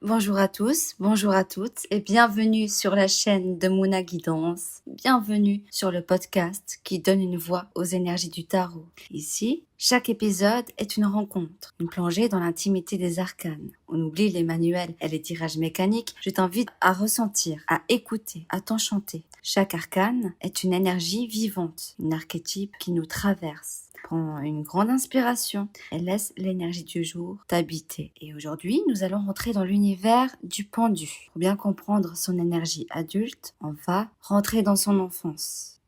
Bonjour à tous, bonjour à toutes et bienvenue sur la chaîne de Mouna Guidance. Bienvenue sur le podcast qui donne une voix aux énergies du tarot. Ici, chaque épisode est une rencontre, une plongée dans l'intimité des arcanes. On oublie les manuels et les tirages mécaniques. Je t'invite à ressentir, à écouter, à t'enchanter. Chaque arcane est une énergie vivante, un archétype qui nous traverse. Prends une grande inspiration et laisse l'énergie du jour t'habiter. Et aujourd'hui, nous allons rentrer dans l'univers du pendu. Pour bien comprendre son énergie adulte, on va rentrer dans son enfance.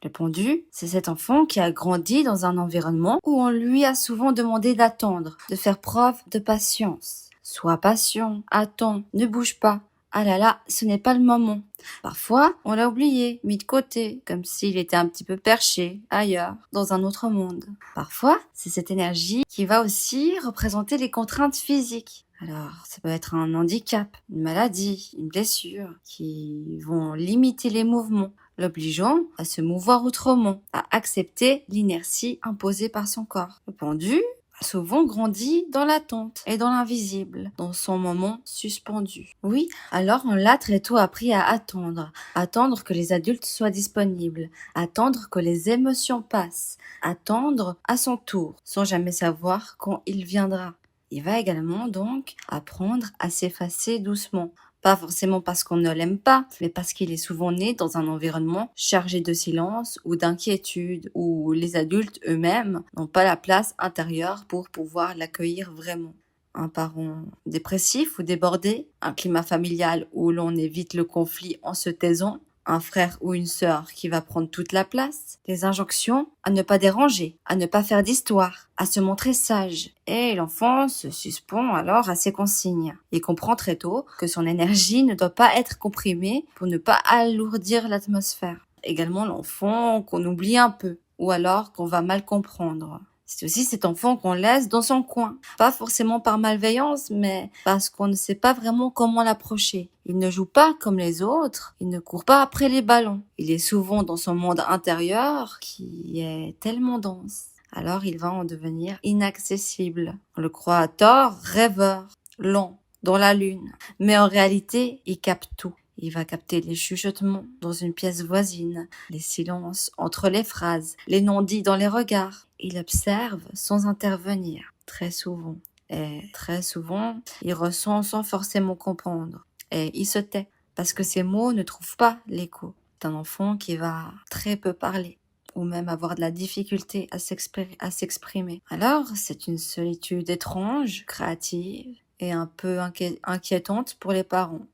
Le pendu, c'est cet enfant qui a grandi dans un environnement où on lui a souvent demandé d'attendre, de faire preuve de patience. Sois patient, attends, ne bouge pas. Ah là là, ce n'est pas le moment. Parfois, on l'a oublié, mis de côté, comme s'il était un petit peu perché, ailleurs, dans un autre monde. Parfois, c'est cette énergie qui va aussi représenter les contraintes physiques. Alors, ça peut être un handicap, une maladie, une blessure, qui vont limiter les mouvements, l'obligeant à se mouvoir autrement, à accepter l'inertie imposée par son corps. Le pendu souvent grandit dans l'attente et dans l'invisible, dans son moment suspendu. Oui, alors on l'a très tôt appris à attendre que les adultes soient disponibles, attendre que les émotions passent, attendre à son tour, sans jamais savoir quand il viendra. Il va également donc apprendre à s'effacer doucement. Pas forcément parce qu'on ne l'aime pas, mais parce qu'il est souvent né dans un environnement chargé de silence ou d'inquiétude, où les adultes eux-mêmes n'ont pas la place intérieure pour pouvoir l'accueillir vraiment. Un parent dépressif ou débordé, un climat familial où l'on évite le conflit en se taisant, un frère ou une sœur qui va prendre toute la place, des injonctions à ne pas déranger, à ne pas faire d'histoire, à se montrer sage. Et l'enfant se suspend alors à ses consignes. Il comprend très tôt que son énergie ne doit pas être comprimée pour ne pas alourdir l'atmosphère. Également l'enfant qu'on oublie un peu, ou alors qu'on va mal comprendre. C'est aussi cet enfant qu'on laisse dans son coin. Pas forcément par malveillance, mais parce qu'on ne sait pas vraiment comment l'approcher. Il ne joue pas comme les autres, il ne court pas après les ballons. Il est souvent dans son monde intérieur qui est tellement dense. Alors il va en devenir inaccessible. On le croit à tort, rêveur, lent, dans la lune. Mais en réalité, il capte tout. Il va capter les chuchotements dans une pièce voisine, les silences entre les phrases, les non-dits dans les regards. Il observe sans intervenir, très souvent. Et très souvent, il ressent sans forcément comprendre. Et il se tait, parce que ses mots ne trouvent pas l'écho. C'est un enfant qui va très peu parler, ou même avoir de la difficulté à s'exprimer. Alors, c'est une solitude étrange, créative, et un peu inquiétante pour les parents.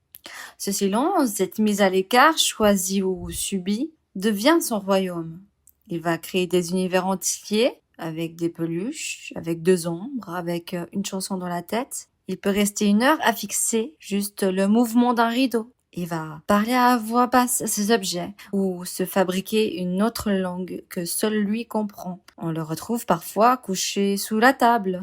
Ce silence, cette mise à l'écart, choisie ou subie, devient son royaume. Il va créer des univers entiers, avec des peluches, avec deux ombres, avec une chanson dans la tête. Il peut rester 1 heure à fixer juste le mouvement d'un rideau. Il va parler à voix basse à ses objets, ou se fabriquer une autre langue que seul lui comprend. On le retrouve parfois couché sous la table,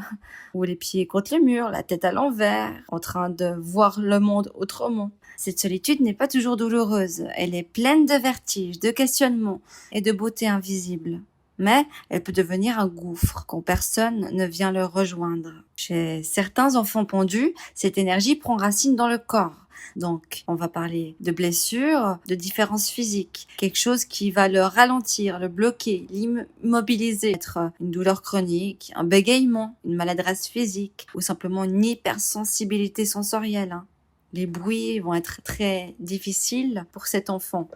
ou les pieds contre le mur, la tête à l'envers, en train de voir le monde autrement. Cette solitude n'est pas toujours douloureuse, elle est pleine de vertiges, de questionnements et de beauté invisible. Mais elle peut devenir un gouffre quand personne ne vient le rejoindre. Chez certains enfants pendus, cette énergie prend racine dans le corps. Donc, on va parler de blessures, de différences physiques, quelque chose qui va le ralentir, le bloquer, l'immobiliser, être une douleur chronique, un bégaiement, une maladresse physique ou simplement une hypersensibilité sensorielle. Les bruits vont être très difficiles pour cet enfant.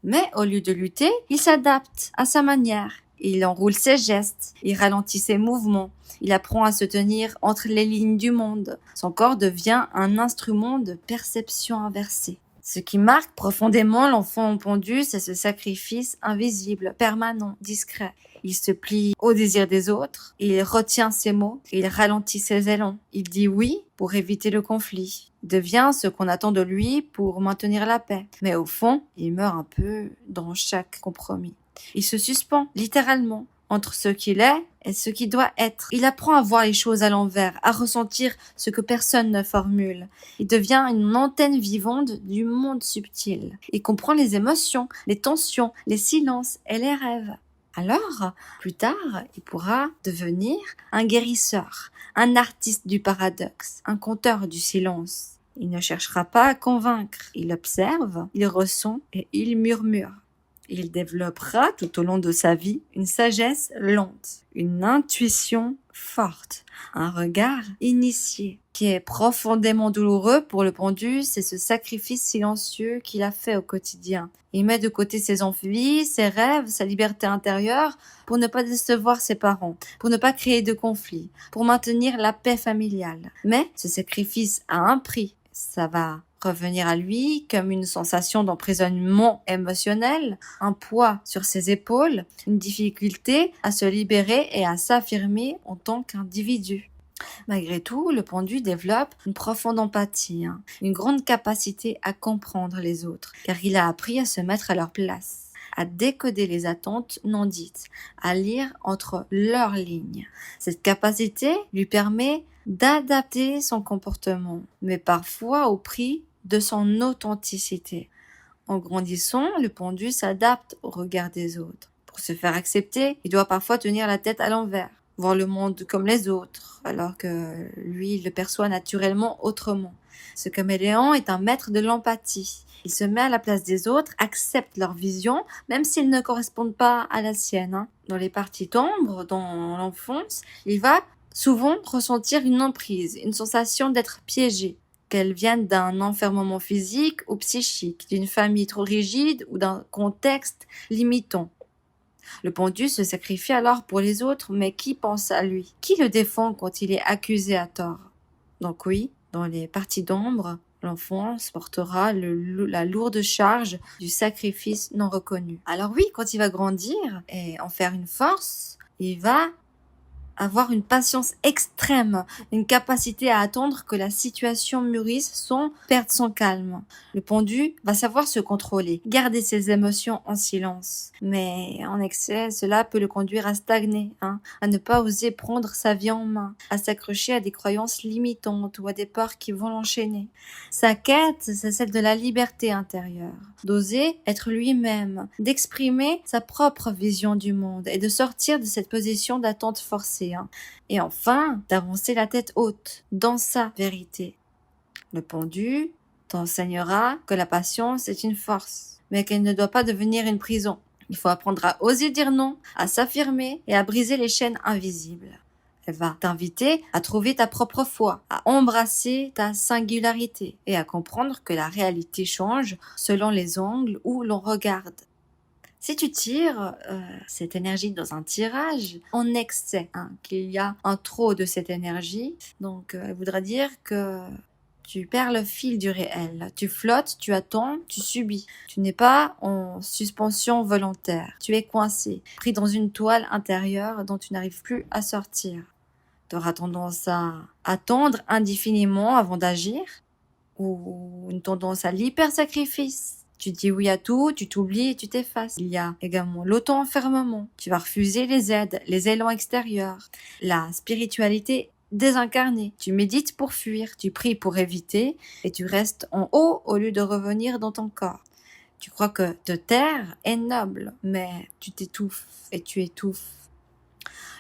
Mais au lieu de lutter, il s'adapte à sa manière. Il enroule ses gestes, il ralentit ses mouvements, il apprend à se tenir entre les lignes du monde. Son corps devient un instrument de perception inversée. Ce qui marque profondément l'enfant pendu, c'est ce sacrifice invisible, permanent, discret. Il se plie au désir des autres, il retient ses mots, il ralentit ses élans. Il dit oui pour éviter le conflit. Il devient ce qu'on attend de lui pour maintenir la paix. Mais au fond, il meurt un peu dans chaque compromis. Il se suspend, littéralement, entre ce qu'il est et ce qui doit être. Il apprend à voir les choses à l'envers, à ressentir ce que personne ne formule. Il devient une antenne vivante du monde subtil. Il comprend les émotions, les tensions, les silences et les rêves. Alors, plus tard, il pourra devenir un guérisseur, un artiste du paradoxe, un conteur du silence. Il ne cherchera pas à convaincre, il observe, il ressent et il murmure. Il développera tout au long de sa vie une sagesse lente, une intuition forte, un regard initié. Ce qui est profondément douloureux pour le pendu, c'est ce sacrifice silencieux qu'il a fait au quotidien. Il met de côté ses envies, ses rêves, sa liberté intérieure pour ne pas décevoir ses parents, pour ne pas créer de conflits, pour maintenir la paix familiale. Mais ce sacrifice a un prix. Ça va revenir à lui comme une sensation d'emprisonnement émotionnel, un poids sur ses épaules, une difficulté à se libérer et à s'affirmer en tant qu'individu. Malgré tout, le pendu développe une profonde empathie, une grande capacité à comprendre les autres, car il a appris à se mettre à leur place, à décoder les attentes non dites, à lire entre leurs lignes. Cette capacité lui permet d'adapter son comportement, mais parfois au prix de son authenticité. En grandissant, le pendu s'adapte au regard des autres. Pour se faire accepter, il doit parfois tenir la tête à l'envers, voir le monde comme les autres, alors que lui, il le perçoit naturellement autrement. Ce caméléon est un maître de l'empathie. Il se met à la place des autres, accepte leur vision, même s'ils ne correspondent pas à la sienne. Dans les parties d'ombre, dans l'enfance, il va souvent ressentir une emprise, une sensation d'être piégé, qu'elle vienne d'un enfermement physique ou psychique, d'une famille trop rigide ou d'un contexte limitant. Le pendu se sacrifie alors pour les autres, mais qui pense à lui? Qui le défend quand il est accusé à tort? Donc oui, dans les parties d'ombre, l'enfance portera la lourde charge du sacrifice non reconnu. Alors oui, quand il va grandir et en faire une force, il va avoir une patience extrême, une capacité à attendre que la situation mûrisse sans perdre son calme. Le pendu va savoir se contrôler, garder ses émotions en silence. Mais en excès, cela peut le conduire à stagner, à ne pas oser prendre sa vie en main, à s'accrocher à des croyances limitantes ou à des peurs qui vont l'enchaîner. Sa quête, c'est celle de la liberté intérieure, d'oser être lui-même, d'exprimer sa propre vision du monde et de sortir de cette position d'attente forcée. Et enfin, d'avancer la tête haute, dans sa vérité. Le pendu t'enseignera que la patience est une force, mais qu'elle ne doit pas devenir une prison. Il faut apprendre à oser dire non, à s'affirmer et à briser les chaînes invisibles. Elle va t'inviter à trouver ta propre foi, à embrasser ta singularité et à comprendre que la réalité change selon les angles où l'on regarde. Si tu tires cette énergie dans un tirage en excès, qu'il y a un trop de cette énergie, donc elle voudra dire que tu perds le fil du réel. Tu flottes, tu attends, tu subis. Tu n'es pas en suspension volontaire. Tu es coincé, pris dans une toile intérieure dont tu n'arrives plus à sortir. Tu auras tendance à attendre indéfiniment avant d'agir, ou une tendance à l'hyper-sacrifice. Tu dis oui à tout, tu t'oublies et tu t'effaces. Il y a également l'auto-enfermement. Tu vas refuser les aides, les élans extérieurs. La spiritualité désincarnée. Tu médites pour fuir, tu pries pour éviter et tu restes en haut au lieu de revenir dans ton corps. Tu crois que te taire est noble, mais tu t'étouffes et tu étouffes.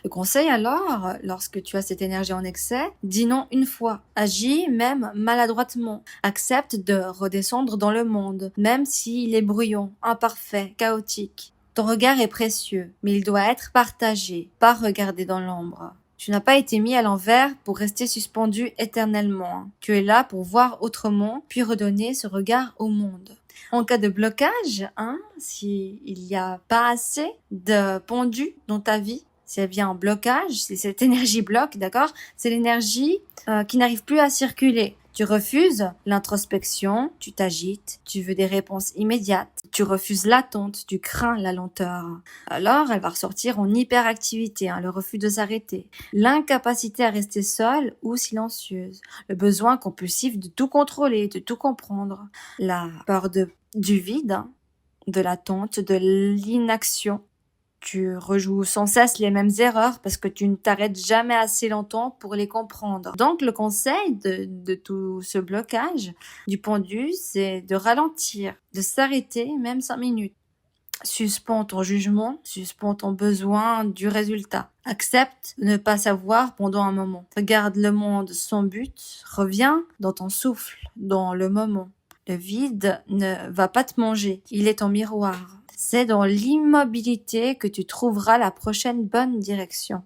Le conseil alors, lorsque tu as cette énergie en excès, dis non une fois, agis même maladroitement, accepte de redescendre dans le monde, même s'il est bruyant, imparfait, chaotique. Ton regard est précieux, mais il doit être partagé, pas regardé dans l'ombre. Tu n'as pas été mis à l'envers pour rester suspendu éternellement. Tu es là pour voir autrement, puis redonner ce regard au monde. En cas de blocage, s'il n'y a pas assez de pendu dans ta vie, si elle vient en blocage, si cette énergie bloque, d'accord, c'est l'énergie qui n'arrive plus à circuler. Tu refuses l'introspection, tu t'agites, tu veux des réponses immédiates, tu refuses l'attente, tu crains la lenteur. Alors, elle va ressortir en hyperactivité, le refus de s'arrêter, l'incapacité à rester seule ou silencieuse, le besoin compulsif de tout contrôler, de tout comprendre, la peur du vide, de l'attente, de l'inaction. Tu rejoues sans cesse les mêmes erreurs parce que tu ne t'arrêtes jamais assez longtemps pour les comprendre. Donc, le conseil de tout ce blocage du pendu, c'est de ralentir, de s'arrêter même 5 minutes. Suspends ton jugement, suspends ton besoin du résultat. Accepte de ne pas savoir pendant un moment. Regarde le monde sans but, reviens dans ton souffle, dans le moment. Le vide ne va pas te manger, il est ton miroir. C'est dans l'immobilité que tu trouveras la prochaine bonne direction.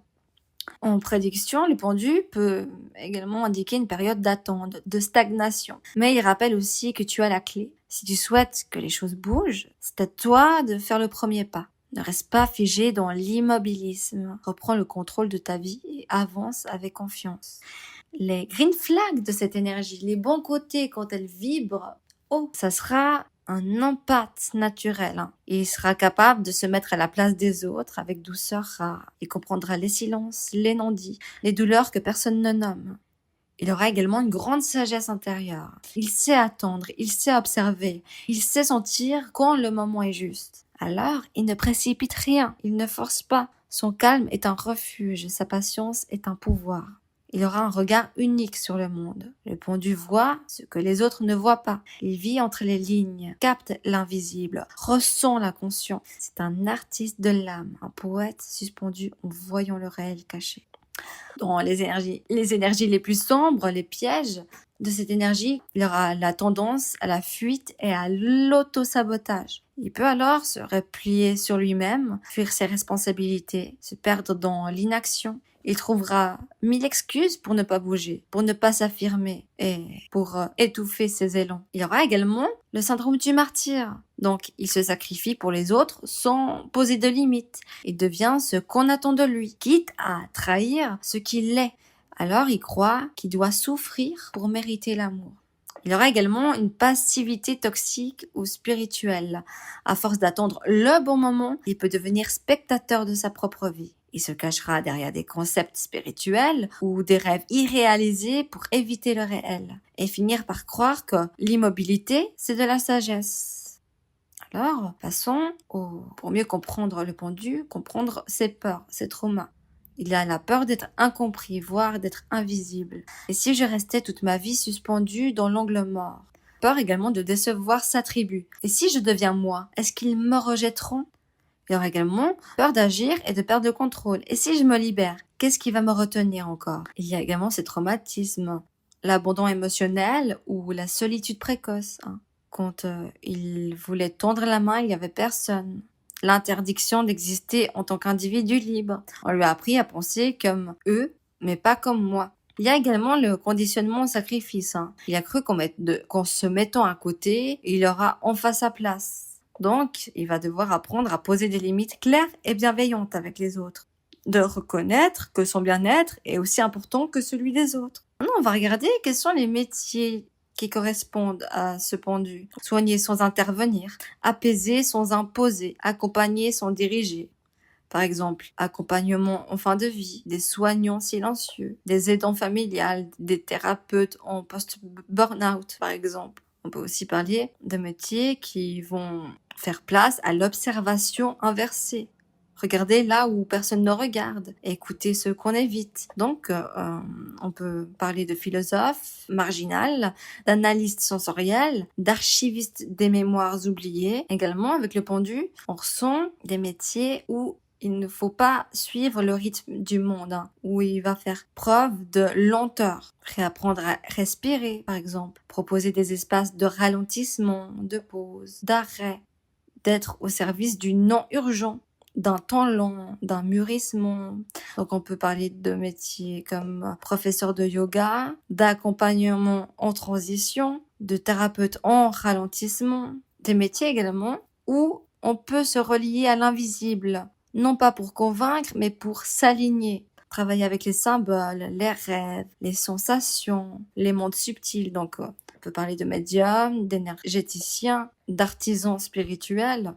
En prédiction, le pendu peut également indiquer une période d'attente, de stagnation. Mais il rappelle aussi que tu as la clé. Si tu souhaites que les choses bougent, c'est à toi de faire le premier pas. Ne reste pas figé dans l'immobilisme. Reprends le contrôle de ta vie et avance avec confiance. Les green flags de cette énergie, les bons côtés quand elle vibre, ça sera un empathie naturel. Il sera capable de se mettre à la place des autres avec douceur rare. Il comprendra les silences, les non-dits, les douleurs que personne ne nomme. Il aura également une grande sagesse intérieure. Il sait attendre, il sait observer, il sait sentir quand le moment est juste. Alors, il ne précipite rien, il ne force pas. Son calme est un refuge, sa patience est un pouvoir. Il aura un regard unique sur le monde. Le pendu voit ce que les autres ne voient pas. Il vit entre les lignes, capte l'invisible, ressent l'inconscient. C'est un artiste de l'âme, un poète suspendu en voyant le réel caché. Dans les énergies les plus sombres, les pièges de cette énergie, il aura la tendance à la fuite et à l'auto-sabotage. Il peut alors se replier sur lui-même, fuir ses responsabilités, se perdre dans l'inaction. Il trouvera 1000 excuses pour ne pas bouger, pour ne pas s'affirmer et pour étouffer ses élans. Il y aura également le syndrome du martyr. Donc, il se sacrifie pour les autres sans poser de limites. Il devient ce qu'on attend de lui, quitte à trahir ce qu'il est. Alors, il croit qu'il doit souffrir pour mériter l'amour. Il aura également une passivité toxique ou spirituelle. À force d'attendre le bon moment, il peut devenir spectateur de sa propre vie. Il se cachera derrière des concepts spirituels ou des rêves irréalisés pour éviter le réel et finir par croire que l'immobilité, c'est de la sagesse. Alors, passons pour mieux comprendre le pendu, comprendre ses peurs, ses traumas. Il a la peur d'être incompris, voire d'être invisible. Et si je restais toute ma vie suspendue dans l'angle mort? Peur également de décevoir sa tribu. Et si je deviens moi, est-ce qu'ils me rejetteront? Il y aura également peur d'agir et de perdre le contrôle. Et si je me libère, qu'est-ce qui va me retenir encore? Il y a également ces traumatismes, l'abandon émotionnel ou la solitude précoce. Quand il voulait tendre la main, il n'y avait personne. L'interdiction d'exister en tant qu'individu libre. On lui a appris à penser comme eux, mais pas comme moi. Il y a également le conditionnement au sacrifice. Il a cru qu'en se mettant à côté, il aura enfin sa place. Donc, il va devoir apprendre à poser des limites claires et bienveillantes avec les autres. De reconnaître que son bien-être est aussi important que celui des autres. Maintenant, on va regarder quels sont les métiers qui correspondent à ce pendu. Soigner sans intervenir, apaiser sans imposer, accompagner sans diriger. Par exemple, accompagnement en fin de vie, des soignants silencieux, des aidants familiales, des thérapeutes en post-burnout, par exemple. On peut aussi parler de métiers qui vont faire place à l'observation inversée. Regarder là où personne ne regarde, écouter ce qu'on évite. Donc, on peut parler de philosophe marginal, d'analyste sensoriel, d'archiviste des mémoires oubliées. Également, avec le pendu, on ressent des métiers où il ne faut pas suivre le rythme du monde, où il va faire preuve de lenteur. Réapprendre à respirer, par exemple. Proposer des espaces de ralentissement, de pause, d'arrêt. D'être au service du non-urgent, d'un temps long, d'un mûrissement. Donc on peut parler de métiers comme professeur de yoga, d'accompagnement en transition, de thérapeute en ralentissement. Des métiers également où on peut se relier à l'invisible, non pas pour convaincre, mais pour s'aligner. Travailler avec les symboles, les rêves, les sensations, les mondes subtils. Donc, on peut parler de médium, d'énergéticien, d'artisan spirituel.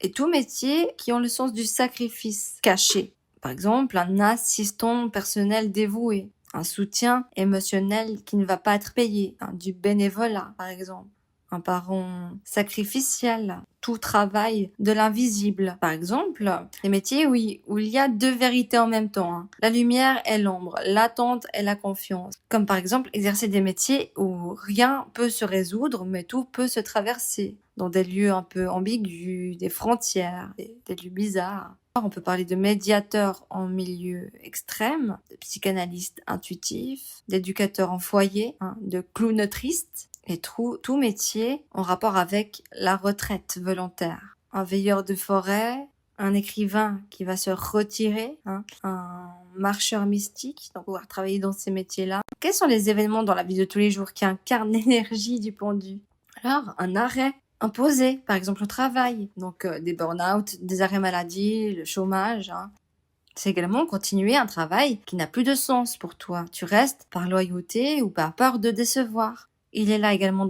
Et tout métier qui ont le sens du sacrifice caché. Par exemple, un assistant personnel dévoué, un soutien émotionnel qui ne va pas être payé, du bénévolat, par exemple. Un parent sacrificiel, tout travail de l'invisible. Par exemple, les métiers où il y a deux vérités en même temps. La lumière et l'ombre, l'attente et la confiance. Comme par exemple exercer des métiers où rien peut se résoudre, mais tout peut se traverser. dans des lieux un peu ambigus, des frontières, des lieux bizarres. On peut parler de médiateur en milieu extrême, de psychanalyste intuitif, d'éducateur en foyer, de clownetriste, et tout métier en rapport avec la retraite volontaire. Un veilleur de forêt, un écrivain qui va se retirer, un marcheur mystique, donc pouvoir travailler dans ces métiers-là. Quels sont les événements dans la vie de tous les jours qui incarnent l'énergie du pendu? Alors, un arrêt imposé, par exemple au travail, donc des burn-out, des arrêts maladie, le chômage. C'est également continuer un travail qui n'a plus de sens pour toi. Tu restes par loyauté ou par peur de décevoir. Il est là également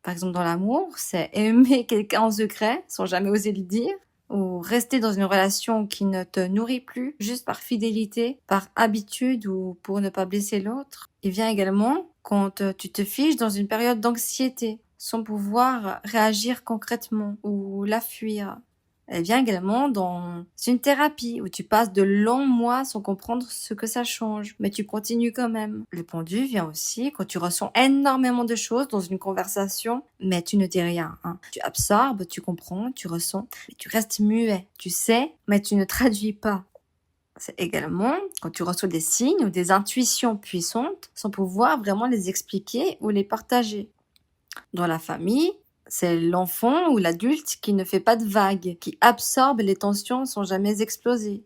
par exemple dans l'amour, c'est aimer quelqu'un en secret sans jamais oser le dire, ou rester dans une relation qui ne te nourrit plus, juste par fidélité, par habitude ou pour ne pas blesser l'autre. Il vient également quand tu te figes dans une période d'anxiété, sans pouvoir réagir concrètement ou la fuir. Elle vient également dans une thérapie où tu passes de longs mois sans comprendre ce que ça change, mais tu continues quand même. Le pendu vient aussi quand tu ressens énormément de choses dans une conversation, mais tu ne dis rien. Tu absorbes, tu comprends, tu ressens, mais tu restes muet. Tu sais, mais tu ne traduis pas. C'est également quand tu reçois des signes ou des intuitions puissantes sans pouvoir vraiment les expliquer ou les partager. Dans la famille, c'est l'enfant ou l'adulte qui ne fait pas de vagues, qui absorbe les tensions sans jamais exploser.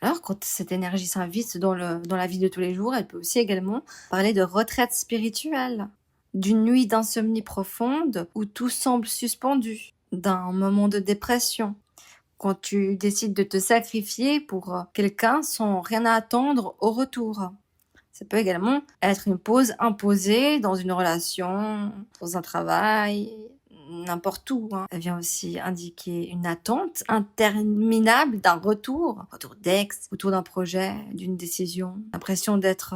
Alors, quand cette énergie s'invite dans la vie de tous les jours, elle peut aussi également parler de retraite spirituelle, d'une nuit d'insomnie profonde où tout semble suspendu, d'un moment de dépression, quand tu décides de te sacrifier pour quelqu'un sans rien attendre au retour. Ça peut également être une pause imposée dans une relation, dans un travail, n'importe où. Elle vient aussi indiquer une attente interminable d'un retour d'ex, autour d'un projet, d'une décision. L'impression d'être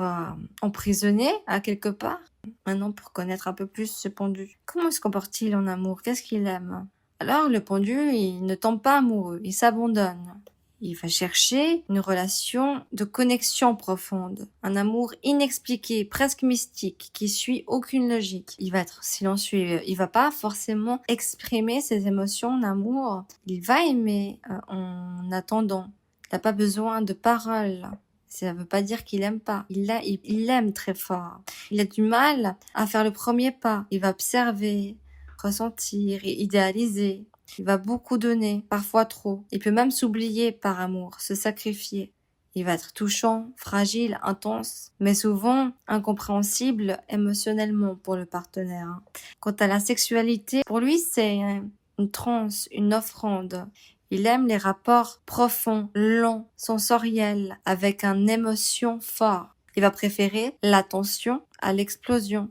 emprisonné à quelque part. Maintenant, pour connaître un peu plus ce pendu. Comment se comporte-t-il en amour? Qu'est-ce qu'il aime? Alors, le pendu, il ne tombe pas amoureux, il s'abandonne. Il va chercher une relation de connexion profonde, un amour inexpliqué, presque mystique, qui suit aucune logique. Il va être silencieux, il va pas forcément exprimer ses émotions en amour. Il va aimer en attendant. Il n'a pas besoin de paroles. Ça ne veut pas dire qu'il aime pas. Il aime très fort. Il a du mal à faire le premier pas. Il va observer, ressentir et idéaliser. Il va beaucoup donner, parfois trop. Il peut même s'oublier par amour, se sacrifier. Il va être touchant, fragile, intense, mais souvent incompréhensible émotionnellement pour le partenaire. Quant à la sexualité, pour lui, c'est une transe, une offrande. Il aime les rapports profonds, longs, sensoriels, avec une émotion forte. Il va préférer l'attention à l'explosion.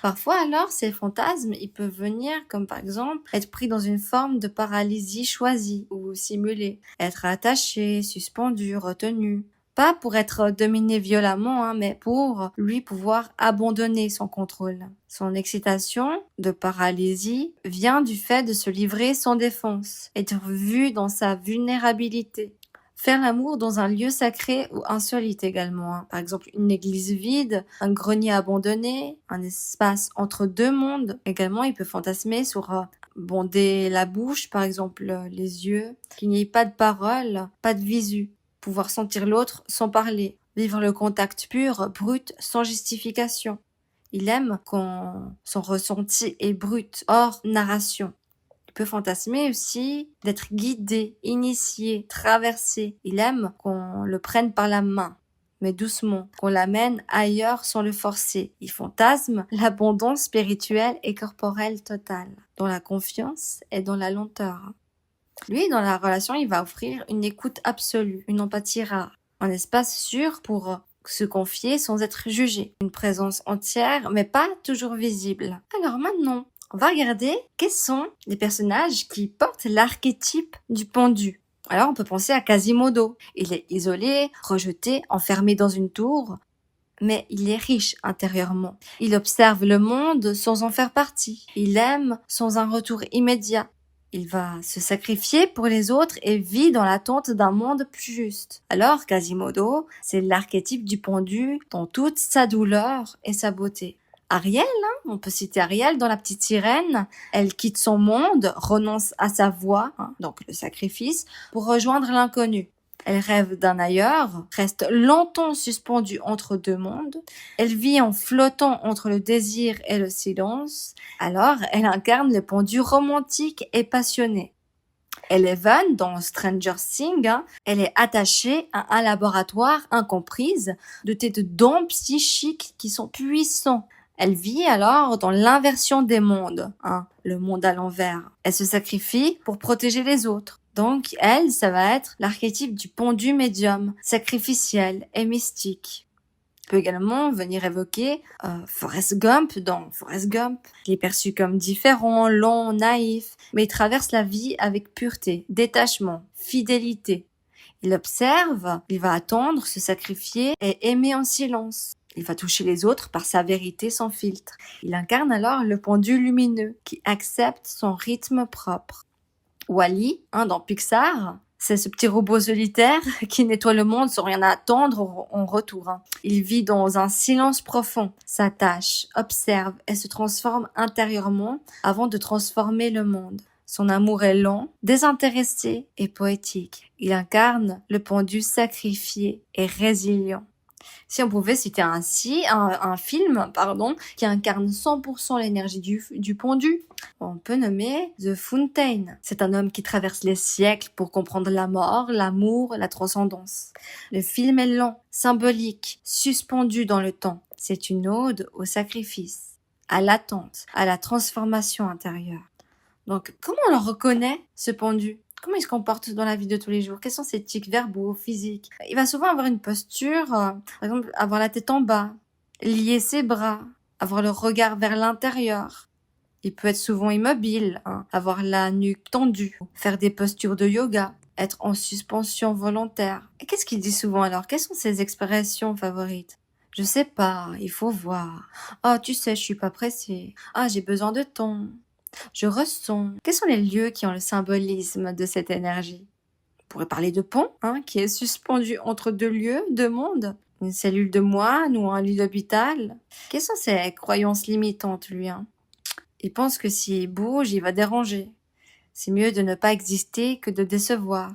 Parfois alors, ces fantasmes, ils peuvent venir comme par exemple être pris dans une forme de paralysie choisie ou simulée, être attaché, suspendu, retenu. Pas pour être dominé violemment, mais pour lui pouvoir abandonner son contrôle. Son excitation de paralysie vient du fait de se livrer sans défense, être vu dans sa vulnérabilité. Faire l'amour dans un lieu sacré ou insolite également. Par exemple, une église vide, un grenier abandonné, un espace entre deux mondes. Également, il peut fantasmer sur bonder la bouche, par exemple les yeux, qu'il n'y ait pas de parole, pas de visu. Pouvoir sentir l'autre sans parler. Vivre le contact pur, brut, sans justification. Il aime quand son ressenti est brut, hors narration. Il peut fantasmer aussi d'être guidé, initié, traversé. Il aime qu'on le prenne par la main, mais doucement, qu'on l'amène ailleurs sans le forcer. Il fantasme l'abondance spirituelle et corporelle totale, dans la confiance et dans la lenteur. Lui, dans la relation, il va offrir une écoute absolue, une empathie rare, un espace sûr pour se confier sans être jugé, une présence entière, mais pas toujours visible. Alors maintenant, on va regarder quels sont les personnages qui portent l'archétype du pendu. Alors on peut penser à Quasimodo. Il est isolé, rejeté, enfermé dans une tour, mais il est riche intérieurement. Il observe le monde sans en faire partie. Il aime sans un retour immédiat. Il va se sacrifier pour les autres et vit dans l'attente d'un monde plus juste. Alors Quasimodo, c'est l'archétype du pendu dans toute sa douleur et sa beauté. Ariel, on peut citer Ariel dans La Petite Sirène. Elle quitte son monde, renonce à sa voix, donc le sacrifice, pour rejoindre l'inconnu. Elle rêve d'un ailleurs, reste longtemps suspendue entre deux mondes. Elle vit en flottant entre le désir et le silence. Alors, elle incarne le pendu romantique et passionné. Eleven, dans Stranger Things, elle est attachée à un laboratoire incomprise, doté de dons psychiques qui sont puissants. Elle vit alors dans l'inversion des mondes, le monde à l'envers. Elle se sacrifie pour protéger les autres. Donc, elle, ça va être l'archétype du pendu médium, sacrificiel et mystique. On peut également venir évoquer Forrest Gump dans Forrest Gump. Il est perçu comme différent, lent, naïf, mais il traverse la vie avec pureté, détachement, fidélité. Il observe, il va attendre, se sacrifier et aimer en silence. Il va toucher les autres par sa vérité sans filtre. Il incarne alors le pendu lumineux qui accepte son rythme propre. Wall-E, dans Pixar, c'est ce petit robot solitaire qui nettoie le monde sans rien attendre en retour. Il vit dans un silence profond, s'attache, observe et se transforme intérieurement avant de transformer le monde. Son amour est lent, désintéressé et poétique. Il incarne le pendu sacrifié et résilient. Si on pouvait citer ainsi un film, qui incarne 100% l'énergie du pendu, on peut nommer The Fountain. C'est un homme qui traverse les siècles pour comprendre la mort, l'amour, la transcendance. Le film est lent, symbolique, suspendu dans le temps. C'est une ode au sacrifice, à l'attente, à la transformation intérieure. Donc, comment on le reconnaît, ce pendu ? Comment il se comporte dans la vie de tous les jours? Quels sont ses tics verbaux, physiques? Il va souvent avoir une posture, par exemple, avoir la tête en bas, lier ses bras, avoir le regard vers l'intérieur. Il peut être souvent immobile, avoir la nuque tendue, faire des postures de yoga, être en suspension volontaire. Et qu'est-ce qu'il dit souvent alors? Quelles sont ses expressions favorites? Je sais pas, il faut voir. Oh, tu sais, je suis pas pressée. Ah, j'ai besoin de temps. Je ressens. Quels sont les lieux qui ont le symbolisme de cette énergie? On pourrait parler de pont, qui est suspendu entre deux lieux, deux mondes. Une cellule de moine ou un lit d'hôpital. Quelles sont ses croyances limitantes, lui? Il pense que s'il bouge, il va déranger. C'est mieux de ne pas exister que de décevoir.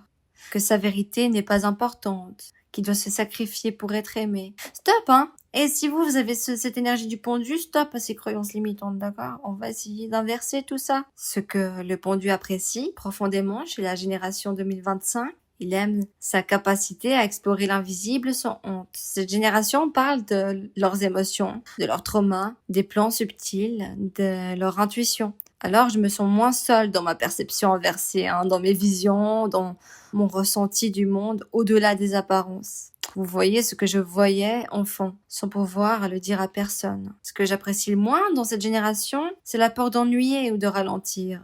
Que sa vérité n'est pas importante. Qu'il doit se sacrifier pour être aimé. Stop, Et si vous avez cette énergie du pendu, stop à ces croyances limitantes, d'accord? On va essayer d'inverser tout ça. Ce que le pendu apprécie profondément chez la génération 2025, il aime sa capacité à explorer l'invisible sans honte. Cette génération parle de leurs émotions, de leurs traumas, des plans subtils, de leur intuition. Alors, je me sens moins seule dans ma perception inversée, dans mes visions, dans mon ressenti du monde, au-delà des apparences. Vous voyez ce que je voyais enfant, sans pouvoir le dire à personne. Ce que j'apprécie le moins dans cette génération, c'est la peur d'ennuyer ou de ralentir.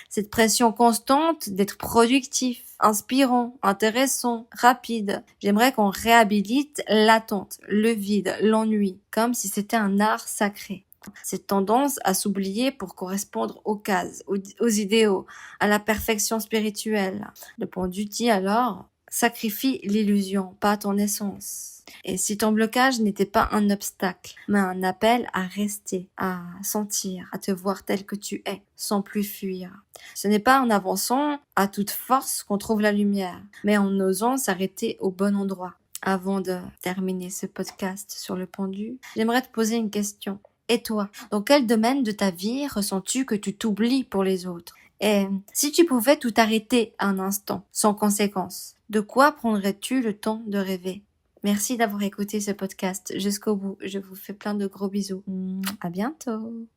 Cette pression constante d'être productif, inspirant, intéressant, rapide. J'aimerais qu'on réhabilite l'attente, le vide, l'ennui, comme si c'était un art sacré. Cette tendance à s'oublier pour correspondre aux cases, aux idéaux, à la perfection spirituelle. Le pendu dit alors, sacrifie l'illusion, pas ton essence. Et si ton blocage n'était pas un obstacle, mais un appel à rester, à sentir, à te voir tel que tu es, sans plus fuir. Ce n'est pas en avançant à toute force qu'on trouve la lumière, mais en osant s'arrêter au bon endroit. Avant de terminer ce podcast sur le pendu, j'aimerais te poser une question. Et toi, dans quel domaine de ta vie ressens-tu que tu t'oublies pour les autres? Et si tu pouvais tout arrêter un instant, sans conséquence, de quoi prendrais-tu le temps de rêver? Merci d'avoir écouté ce podcast jusqu'au bout. Je vous fais plein de gros bisous. À bientôt.